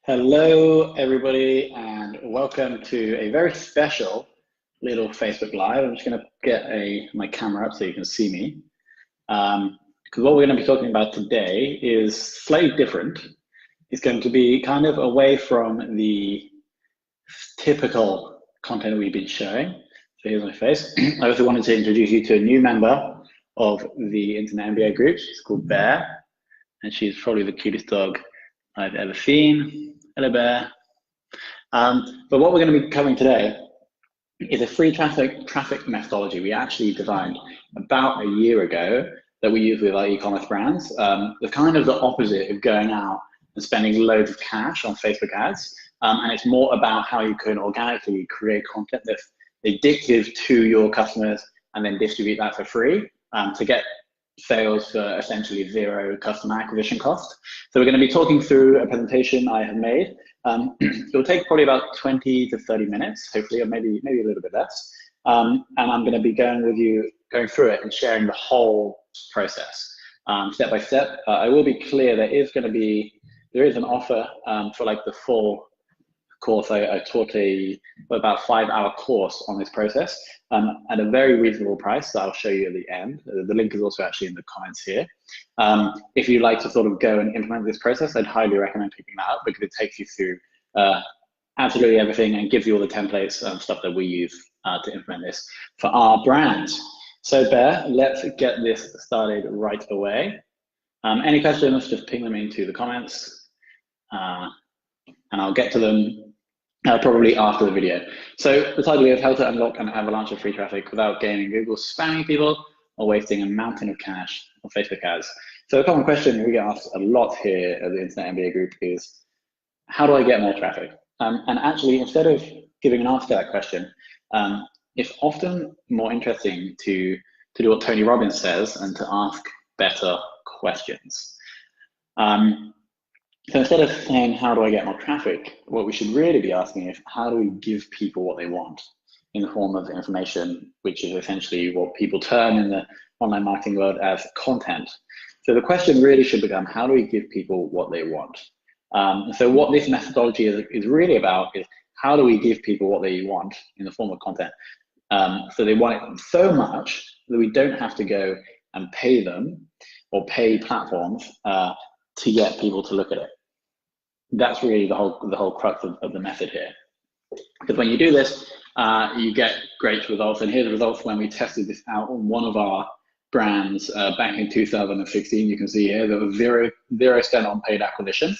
Hello, everybody, and welcome to a very special little Facebook Live. I'm just going to get my camera up so you can see me. Because what we're going to be talking about today is slightly different. It's going to be kind of away from the typical content we've been showing. So here's my face. I also wanted to introduce you to a new member of the Internet MBA group. She's called Bear, and she's probably the cutest dog I've ever seen. Hello, Bear. But what we're going to be covering today is a free traffic methodology we actually designed about a year ago that we use with our e-commerce brands. The kind of the opposite of going out and spending loads of cash on Facebook ads. And it's more about how you can organically create content that's addictive to your customers and then distribute that for free to get sales for essentially zero customer acquisition cost. So we're going to be talking through a presentation I have made. It'll take probably about 20 to 30 minutes, hopefully, or maybe a little bit less. And I'm going to be going through it and sharing the whole process step by step. I will be clear, there is an offer for like the full course. I taught about 5-hour course on this process at a very reasonable price that I'll show you at the end. The link is also actually in the comments here. If you'd like to sort of go and implement this process, I'd highly recommend picking that up because it takes you through absolutely everything and gives you all the templates and stuff that we use to implement this for our brands. So Bear, let's get this started right away. Any questions, just ping them into the comments and I'll get to them probably after the video. So the title is how to unlock an avalanche of free traffic without gaming Google, spamming people, or wasting a mountain of cash on Facebook ads. So a common question we get asked a lot here at the Internet MBA group is, how do I get more traffic? And actually, instead of giving an answer to that question, it's often more interesting to do what Tony Robbins says and to ask better questions. So instead of saying, how do I get more traffic? What we should really be asking is, how do we give people what they want in the form of information, which is essentially what people term in the online marketing world as content. So the question really should become, how do we give people what they want? So what this methodology is really about is, how do we give people what they want in the form of content? So they want it so much that we don't have to go and pay them or pay platforms to get people to look at it. That's really the whole crux of the method here. Because when you do this, you get great results. And here's the results when we tested this out on one of our brands back in 2016. You can see here there was zero spent on paid acquisition.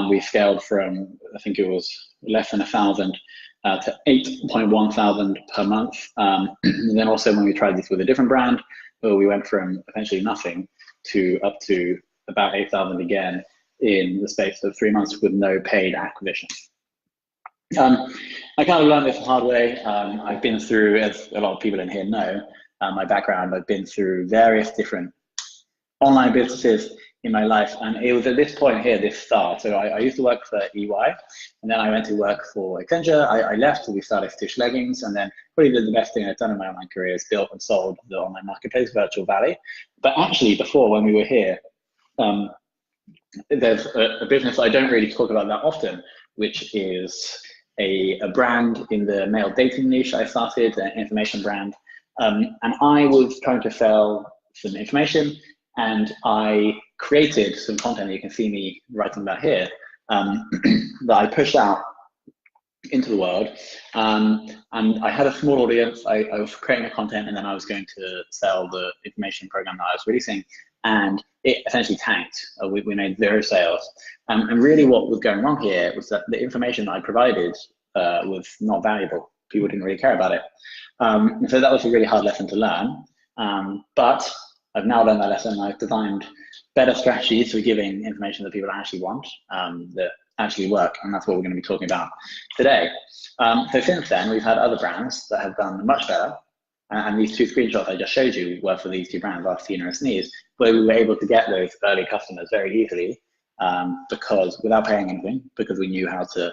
We scaled from, I think it was less than 1,000 to 8.1 thousand per month. And then also when we tried this with a different brand, we went from essentially nothing to up to about 8,000 again in the space of 3 months with no paid acquisition. I kind of learned this the hard way. I've been through, as a lot of people in here know, my background. I've been through various different online businesses in my life, and it was at this point here, this start. So I used to work for EY, and then I went to work for Accenture. I left and we started Stitch Leggings, and then probably the best thing I've done in my online career is built and sold the online marketplace, Virtual Valley. But actually, before, when we were here, there's a business I don't really talk about that often, which is a brand in the male dating niche I started, an information brand. And I was trying to sell some information, and I created some content that you can see me writing about here that I pushed out into the world. And I had a small audience. I was creating the content, and then I was going to sell the information program that I was releasing. And it essentially tanked. We made zero sales. And really what was going wrong here was that the information that I provided was not valuable. People didn't really care about it. And so that was a really hard lesson to learn. But I've now learned that lesson. I've designed better strategies for giving information that people actually want, that actually work. And that's what we're going to be talking about today. So since then, we've had other brands that have done much better. And these two screenshots I just showed you were for these two brands, Arctina and Sneeze, where we were able to get those early customers very easily because without paying anything, because we knew how to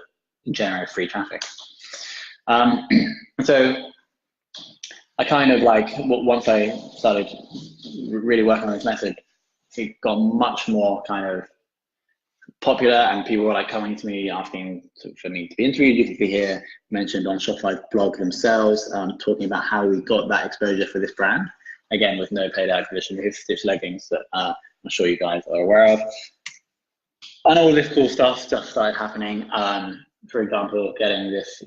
generate free traffic. So I kind of once I started really working on this method, it got much more kind of popular, and people were like coming to me asking for me to be interviewed. You can see here mentioned on Shopify's blog themselves, talking about how we got that exposure for this brand. Again, with no paid acquisition, with stitch leggings that I'm sure you guys are aware of. And all this cool stuff just started happening. For example, getting this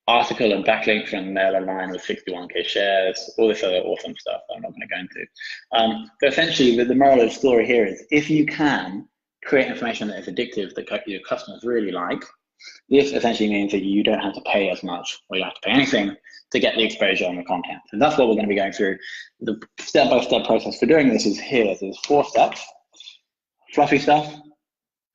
article and backlink from Mail Online with 61k shares, all this other awesome stuff that I'm not going to go into. But essentially, the moral of the story here is if you can create information that is addictive that your customers really like, this essentially means that you don't have to pay as much, or you don't have to pay anything to get the exposure on the content. And that's what we're going to be going through. The step-by-step process for doing this is here. There's 4 steps: fluffy stuff,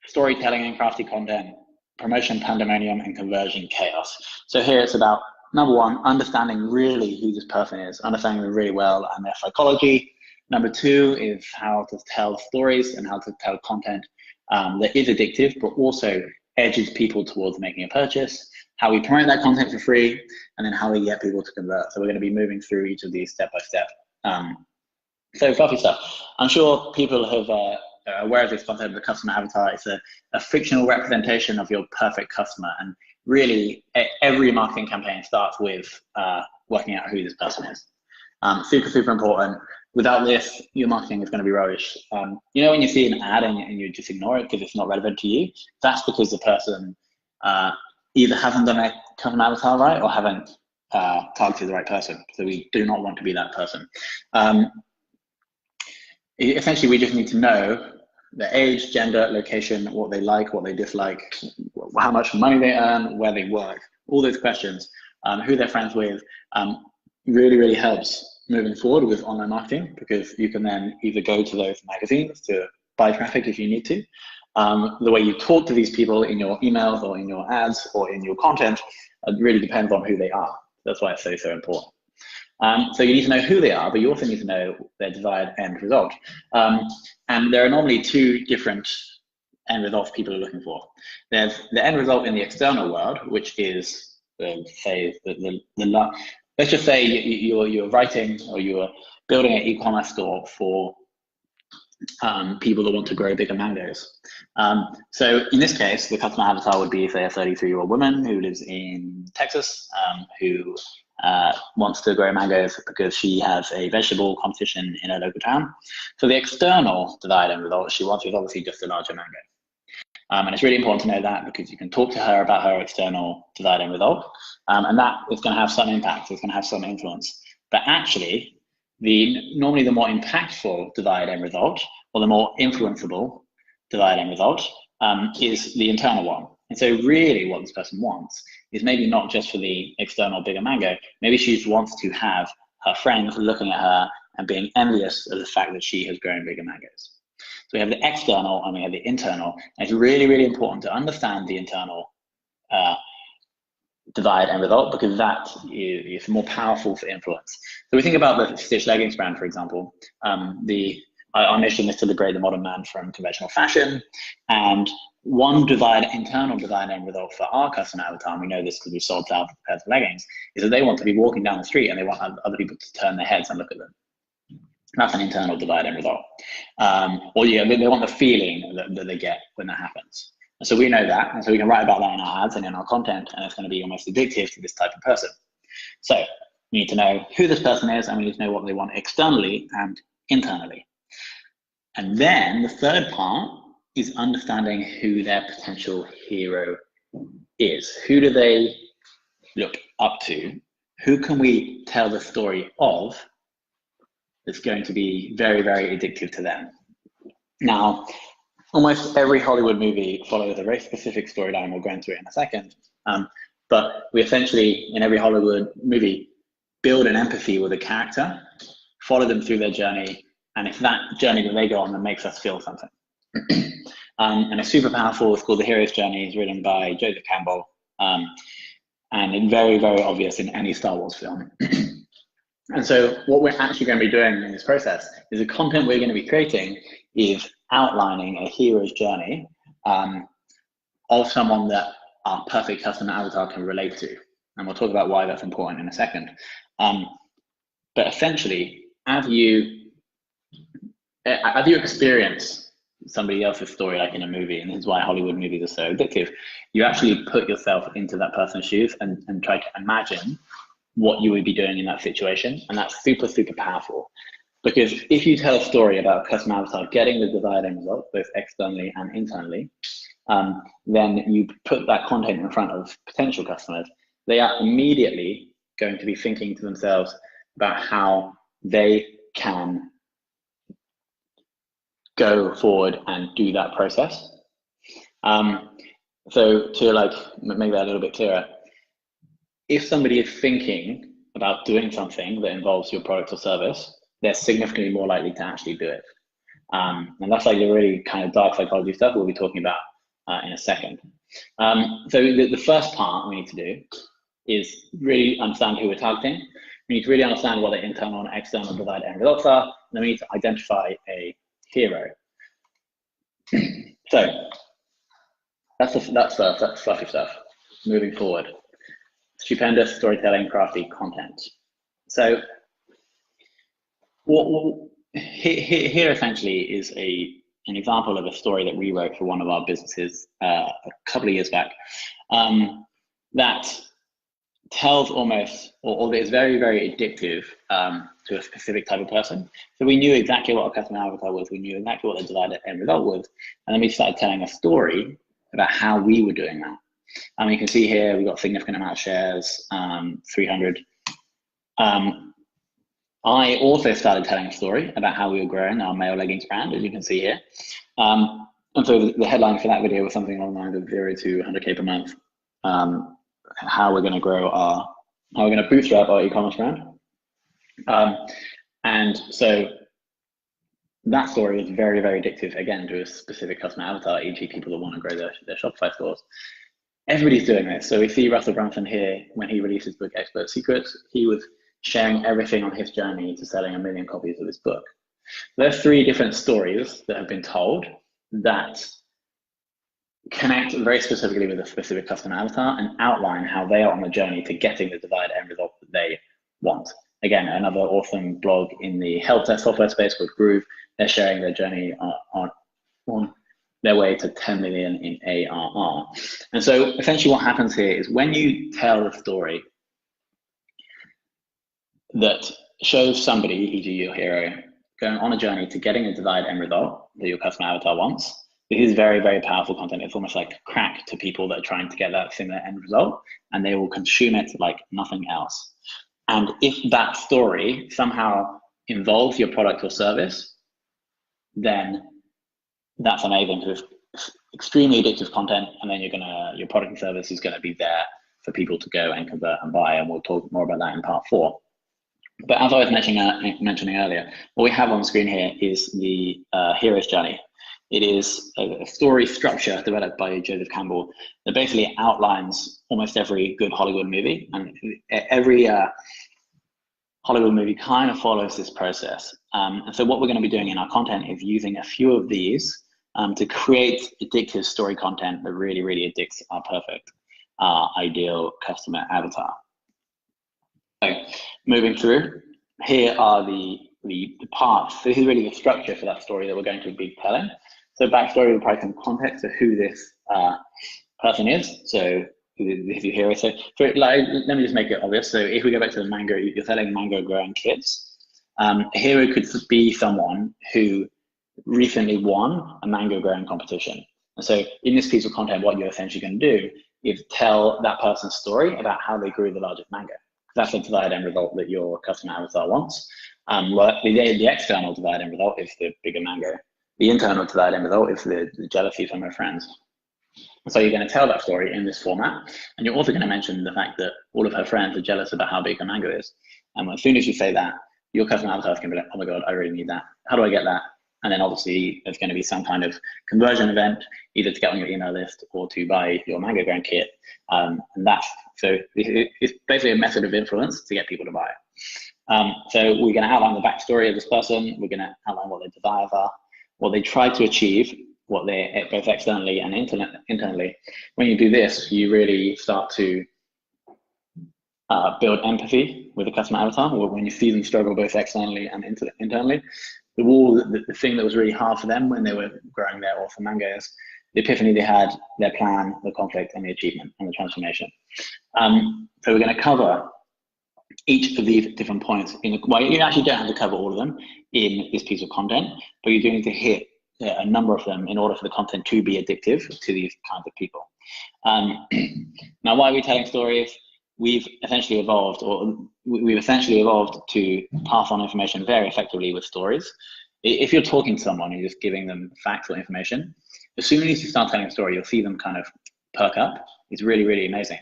storytelling and crafty content, promotion pandemonium, and conversion chaos. So here it's about, number 1, understanding really who this person is, understanding them really well and their psychology. Number 2 is how to tell stories and how to tell content that is addictive, but also edges people towards making a purchase, how we promote that content for free, and then how we get people to convert. So we're going to be moving through each of these step by step. So fluffy stuff. I'm sure people have aware of this concept of the customer avatar. It's a fictional representation of your perfect customer, and really every marketing campaign starts with working out who this person is. Super important. Without this, your marketing is going to be rubbish. You know, when you see an ad and you just ignore it because it's not relevant to you, that's because the person either hasn't done a customer avatar right or haven't targeted the right person. So we do not want to be that person. Essentially, we just need to know their age, gender, location, what they like, what they dislike, how much money they earn, where they work, all those questions, who they're friends with, really helps moving forward with online marketing, because you can then either go to those magazines to buy traffic if you need to. The way you talk to these people in your emails or in your ads or in your content really depends on who they are. That's why it's so important. So you need to know who they are, but you also need to know their desired end result. And there are normally 2 different end results people are looking for. There's the end result in the external world, which is, say, let's just say you're writing or you're building an e-commerce store for people that want to grow bigger mangoes. So in this case, the customer avatar would be, say, a 33-year-old woman who lives in Texas, who wants to grow mangoes because she has a vegetable competition in her local town. So the external desired end result she wants is obviously just a larger mango. And it's really important to know that, because you can talk to her about her external desired end result, and that is going to have some impact, it's going to have some influence. But actually, normally the more impactful desired end result, or the more influenceable desired end result, is the internal one. And so really what this person wants is maybe not just for the external bigger mango, maybe she just wants to have her friends looking at her and being envious of the fact that she has grown bigger mangoes. So we have the external and we have the internal. And it's really important to understand the internal desired end result, because that is more powerful for influence. So we think about the Stitch Leggings brand, for example. Our mission is to liberate the modern man from conventional fashion. And one internal desired end result for our customer avatar, and we know this because we've sold thousands of pairs of leggings, is that they want to be walking down the street and they want other people to turn their heads and look at them. That's an internal desired end result. Or they want the feeling that they get when that happens. And so we know that, and so we can write about that in our ads and in our content, and it's going to be almost addictive to this type of person. So we need to know who this person is, and we need to know what they want externally and internally. And then the third part is understanding who their potential hero is. Who do they look up to? Who can we tell the story of that's going to be very addictive to them? Now, almost every Hollywood movie follows a very specific storyline. We'll go into it in a second. But we essentially, in every Hollywood movie, build an empathy with a character, follow them through their journey, and it's that journey that they go on that makes us feel something. And it's super powerful. It's called The Hero's Journey. It's written by Joseph Campbell, and it's very obvious in any Star Wars film. And so what we're actually going to be doing in this process is the content we're going to be creating is outlining a hero's journey of someone that our perfect customer avatar can relate to. And we'll talk about why that's important in a second. But essentially, as you experience somebody else's story, like in a movie, and this is why Hollywood movies are so addictive. You actually put yourself into that person's shoes and try to imagine what you would be doing in that situation. And that's super, super powerful. Because if you tell a story about a customer avatar getting the desired end result, both externally and internally, then you put that content in front of potential customers, they are immediately going to be thinking to themselves about how they can go forward and do that process. So to like make that a little bit clearer, if somebody is thinking about doing something that involves your product or service, they're significantly more likely to actually do it. And that's like the really kind of dark psychology stuff we'll be talking about in a second. So the first part we need to do is really understand who we're targeting. We need to really understand what the internal and external desired end results are, and then we need to identify a hero. So that's fluffy stuff. Moving forward, stupendous storytelling, crafty content. So here essentially is an example of a story that we wrote for one of our businesses a couple of years back that tells almost, or is very, very addictive to a specific type of person. So we knew exactly what our customer avatar was, we knew exactly what the desired end result was, and then we started telling a story about how we were doing that. And you can see here, we've got a significant amount of shares, 300. I also started telling a story about how we were growing our male leggings brand, as you can see here. And so the headline for that video was something along the lines of 0 to 100K per month. How we're going to grow how we're going to bootstrap our e-commerce brand. And so that story is very, very addictive, again, to a specific customer avatar, e.g. people that want to grow their Shopify stores. Everybody's doing this. So we see Russell Brunson here, when he released his book, Expert Secrets, he was sharing everything on his journey to selling 1 million copies of his book. There are 3 different stories that have been told that connect very specifically with a specific customer avatar and outline how they are on the journey to getting the desired end result that they want. Again, another awesome blog in the help desk software space called Groove. They're sharing their journey on their way to 10 million in ARR. And so essentially what happens here is when you tell a story that shows somebody, e.g. your hero, going on a journey to getting a desired end result that your customer avatar wants, this is very, very powerful content. It's almost like crack to people that are trying to get that similar end result, and they will consume it like nothing else. And if that story somehow involves your product or service, then that's amazing, because it's extremely addictive content, and then your product and service is gonna be there for people to go and convert and buy, and we'll talk more about that in part 4. But as I was mentioning earlier, what we have on the screen here is the hero's journey. It is a story structure developed by Joseph Campbell that basically outlines almost every good Hollywood movie, and every Hollywood movie kind of follows this process. And so what we're going to be doing in our content is using a few of these to create addictive story content that really, really addicts our perfect, ideal customer avatar. So moving through, here are the parts. So this is really the structure for that story that we're going to be telling. So backstory will provide some context of who this person is. So if you hear it, so let me just make it obvious. So if we go back to the mango, you're selling mango growing kits. A hero could be someone who recently won a mango growing competition. And so in this piece of content, what you're essentially going to do is tell that person's story about how they grew the largest mango. That's the desired end result that your customer avatar wants. The external desired end result is the bigger mango. The internal desired end result is the jealousy from her friends. So you're going to tell that story in this format, and you're also going to mention the fact that all of her friends are jealous about how big her mango is. And as soon as you say that, your customer avatar is going to be like, oh my God, I really need that. How do I get that? And then obviously there's going to be some kind of conversion event, either to get on your email list or to buy your mango growing kit. And so it's basically a method of influence to get people to buy it. So we're going to outline the backstory of this person. We're going to outline what their desires are, what they try to achieve, what they both externally and internally. When you do this, you really start to build empathy with the customer avatar. When you see them struggle both externally and internally, the thing that was really hard for them when they were growing their author mangoes, the epiphany they had, their plan, the conflict, and the achievement, and the transformation. So we're going to cover each of these different points. Well, you actually don't have to cover all of them in this piece of content, but you do need to hit a number of them in order for the content to be addictive to these kinds of people. Now, why are we telling stories? We've essentially evolved to pass on information very effectively with stories. If you're talking to someone and you're just giving them factual information, as soon as you start telling a story, you'll see them kind of perk up. It's really, really amazing.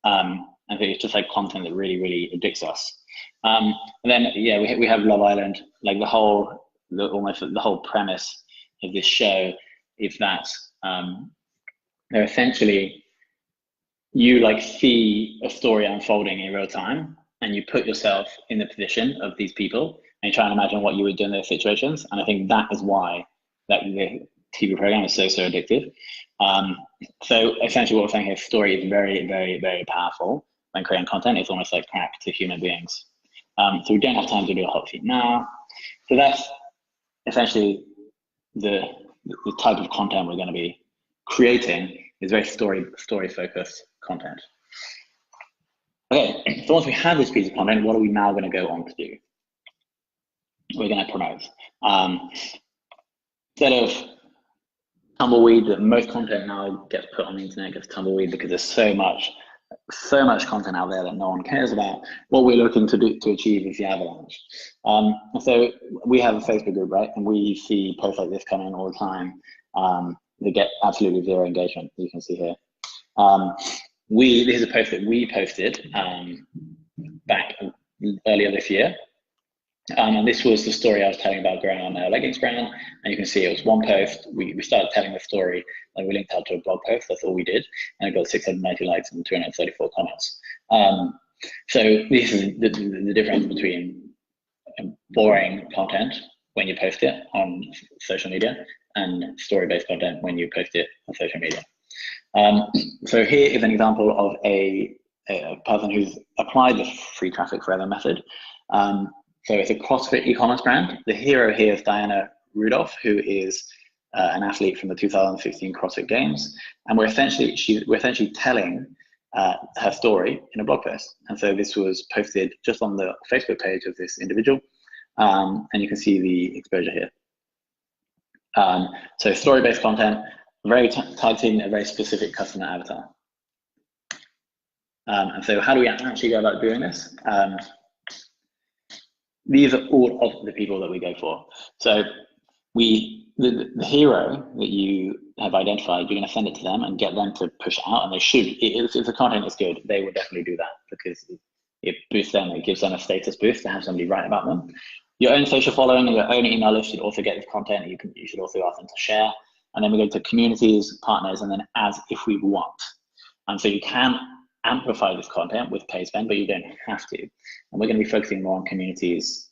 I think it's just like content that really, really addicts us. And then, yeah, we have Love Island. Like almost the whole premise of this show is that they're essentially, you like see a story unfolding in real time, and you put yourself in the position of these people and you try and imagine what you would do in those situations. And I think that is why that the TV program is so addictive. So essentially what we're saying here, story is very, very, very powerful when creating content. It's almost like crack to human beings. So we don't have time to do a hot seat now. So that's essentially the type of content we're going to be creating is very story focused content. Okay, so once we have this piece of content, what are we now going to go on to do? We're going to promote. Instead of tumbleweed, that most content now gets put on the internet gets tumbleweed because there's so much content out there that no one cares about. What we're looking to achieve is the avalanche. And so we have a Facebook group, right? And we see posts like this coming in all the time. They get absolutely zero engagement, you can see here. This is a post that we posted back earlier this year. And this was the story I was telling about growing on a leggings brand. And you can see it was one post. We started telling the story and we linked out to a blog post. That's all we did. And it got 690 likes and 234 comments. So this is the difference between boring content when you post it on social media and story-based content when you post it on social media. So here is an example of a person who's applied the free traffic forever method. So it's a CrossFit e-commerce brand. The hero here is Diana Rudolph, who is an athlete from the 2016 CrossFit Games. And we're essentially telling her story in a blog post. And so this was posted just on the Facebook page of this individual. And you can see the exposure here. So story-based content, very targeting a very specific customer avatar. And so how do we actually go about doing this? These are all of the people that we go for. So the hero that you have identified, you're going to send it to them and get them to push it out. And they should, if the content is good, they will definitely do that because it boosts them, it gives them a status boost to have somebody write about them. Your own social following and your own email list should also get this content. You should also ask them to share. And then we go to communities, partners, and then as if we want. And so you can amplify this content with paid spend, but you don't have to. And we're going to be focusing more on communities.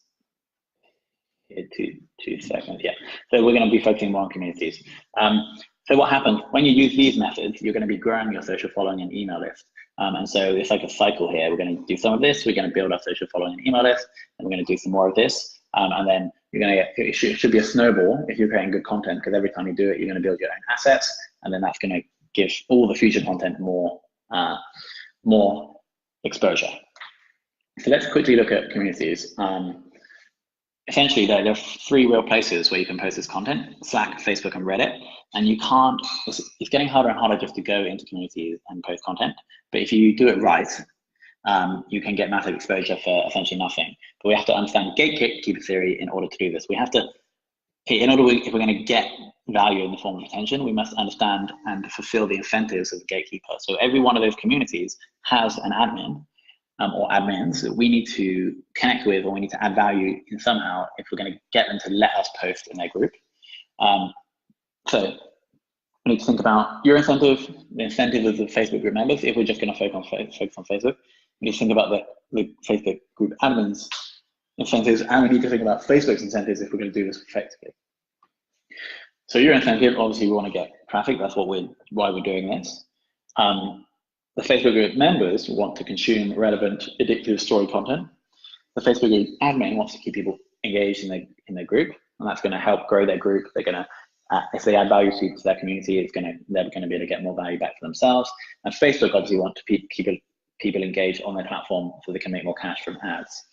Two seconds, yeah. So we're going to be focusing more on communities. So what happens when you use these methods, you're going to be growing your social following and email list. And so it's like a cycle here. We're going to do some of this, we're going to build our social following and email list, and we're going to do some more of this. And then you're going to get, it should be a snowball if you're creating good content, because every time you do it, you're going to build your own assets, and then that's going to give all the future content more exposure. So let's quickly look at communities. Essentially, there are three real places where you can post this content: Slack, Facebook, and Reddit. And you can't, it's getting harder and harder just to go into communities and post content. But if you do it right, you can get massive exposure for essentially nothing. But we have to understand gatekeeper theory in order to do this. We have to, if we're going to get value in the form of attention, we must understand and fulfill the incentives of the gatekeeper. So every one of those communities has an admin or admins that we need to connect with, or we need to add value in somehow if we're going to get them to let us post in their group. So we need to think about your incentive, the incentive of the Facebook group members. If we're just going to focus on Facebook, we need to think about the Facebook group admins' incentives, and we need to think about Facebook's incentives if we're going to do this effectively. So your incentive, obviously we want to get traffic. That's why we're doing this. The Facebook group members want to consume relevant, addictive story content. The Facebook group admin wants to keep people engaged in their group. and that's going to help grow their group. They're going to, if they add value to their community, they're going to be able to get more value back for themselves. And Facebook obviously want to keep people engaged on their platform so they can make more cash from ads.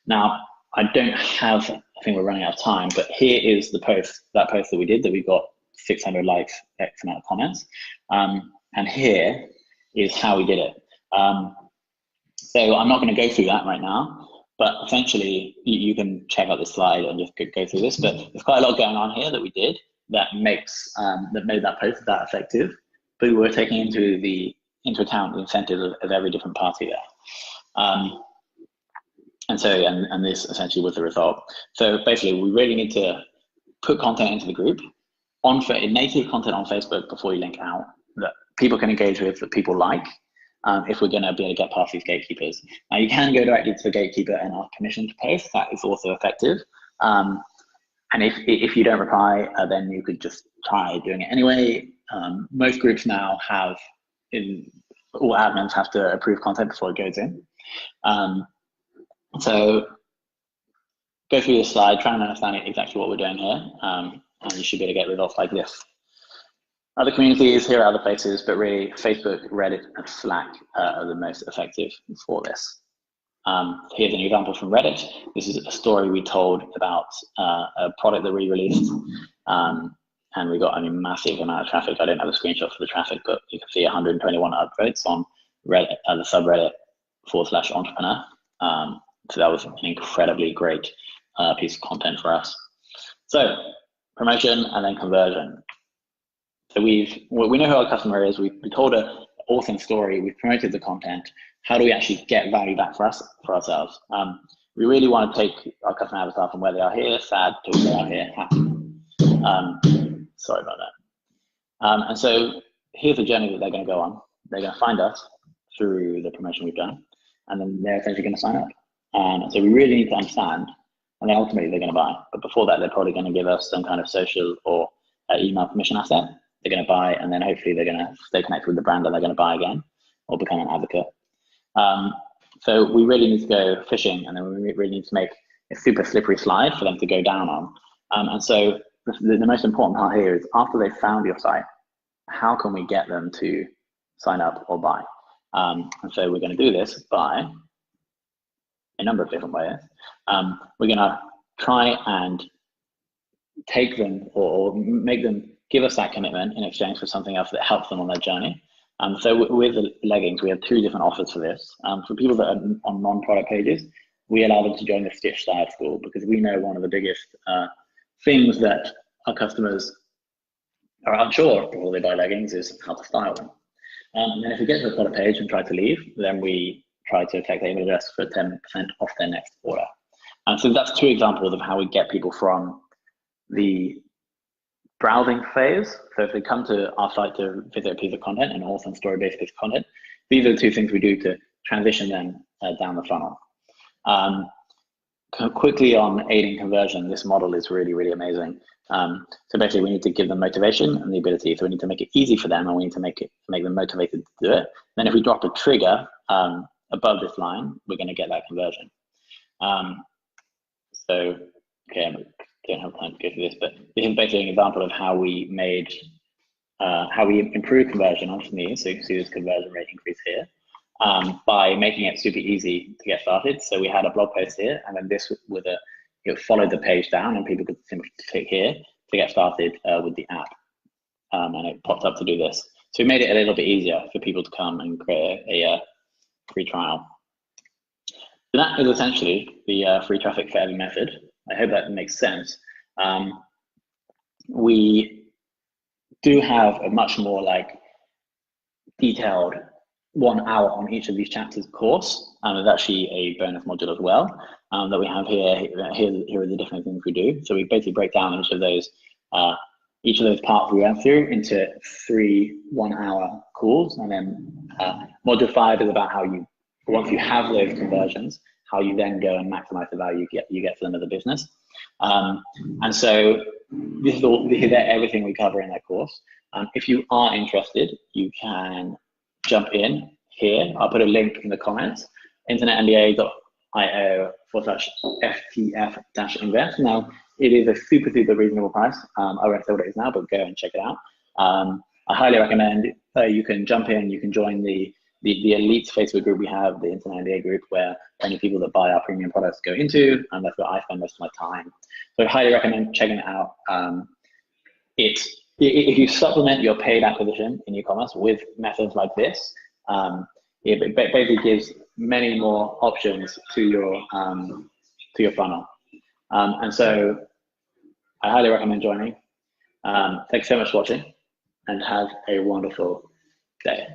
Now, I think we're running out of time, but here is the post that we did that we got 600 likes, X amount of comments. And here is how we did it. So I'm not going to go through that right now, but essentially you can check out this slide and just go through this. But there's quite a lot going on here that we did that made that post that effective. But we were taking into account the incentives of every different party there. And this essentially was the result. So basically, we really need to put content into the group, native content on Facebook before you link out, that people can engage with, that people like, if we're going to be able to get past these gatekeepers. Now, you can go directly to the gatekeeper and ask permission to post. That is also effective. And if you don't reply, then you could just try doing it anyway. Most groups now all admins have to approve content before it goes in. So go through this slide, try and understand exactly what we're doing here, and you should be able to get results like this. Other communities, here are other places, but really Facebook, Reddit, and Slack are the most effective for this. Here's an example from Reddit. This is a story we told about a product that we released, and we got a massive amount of traffic. I don't have a screenshot for the traffic, but you can see 121 upvotes on Reddit, the subreddit /entrepreneur. So that was an incredibly great piece of content for us. So promotion and then conversion. So we know who our customer is. We told an awesome story. We promoted the content. How do we actually get value back for ourselves? We really want to take our customer avatar from where they are here, sad, to where they are here, happy. Sorry about that. And so here's the journey that they're going to go on. They're going to find us through the promotion we've done, and then they're essentially going to sign up. So we really need to understand, and then ultimately they're going to buy. But before that, they're probably going to give us some kind of social or email permission asset. They're going to buy, and then hopefully they're going to stay connected with the brand and they're going to buy again or become an advocate. So we really need to go fishing, and then we really need to make a super slippery slide for them to go down on. And so the most important part here is after they've found your site, how can we get them to sign up or buy? And so we're going to do this by a number of different ways. We're going to try and take them or make them give us that commitment in exchange for something else that helps them on their journey. So with the leggings, we have two different offers for this. For people that are on non-product pages, we allow them to join the Stitch Style School, because we know one of the biggest things that our customers are unsure before they buy leggings is how to style them. And then if we get to the product page and try to leave, then we try to take their email address for 10% off their next order. And so that's two examples of how we get people from the browsing phase. So if they come to our site to visit a piece of content, an awesome story-based piece of content, these are the two things we do to transition them down the funnel. Quickly on aiding conversion, this model is really, really amazing. So basically we need to give them motivation and the ability. So we need to make it easy for them, and we need to make them motivated to do it. Then if we drop a trigger above this line, we're going to get that conversion. So, okay, I don't have time to go through this, but this is basically an example of how we improved conversion on these. So you can see this conversion rate increase here by making it super easy to get started. So we had a blog post here, and then this with it followed the page down, and people could simply click here to get started with the app, and it popped up to do this. So we made it a little bit easier for people to come and create a free trial. So that is essentially the free traffic for every method. I hope that makes sense. We do have a much more detailed 1 hour on each of these chapters course, and there's actually a bonus module as well that we have here. Here are the different things we do. So we basically break down each of those parts we went through into 3 1-hour calls, and then module 5 is about how you, once you have those conversions, how you then go and maximize the value you get for them as a business. And so this is everything we cover in that course. If you are interested, you can jump in here. I'll put a link in the comments, internetmba.io/FTF-invest. Now, it is a super reasonable price. I won't say what it is now, but go and check it out. I highly recommend you can jump in, you can join the elite Facebook group we have, the Internet MBA group, where only people that buy our premium products go into, and that's where I spend most of my time. So I highly recommend checking it out. If you supplement your paid acquisition in e-commerce with methods like this, it basically gives many more options to your funnel. And so I highly recommend joining. Thanks so much for watching, and have a wonderful day.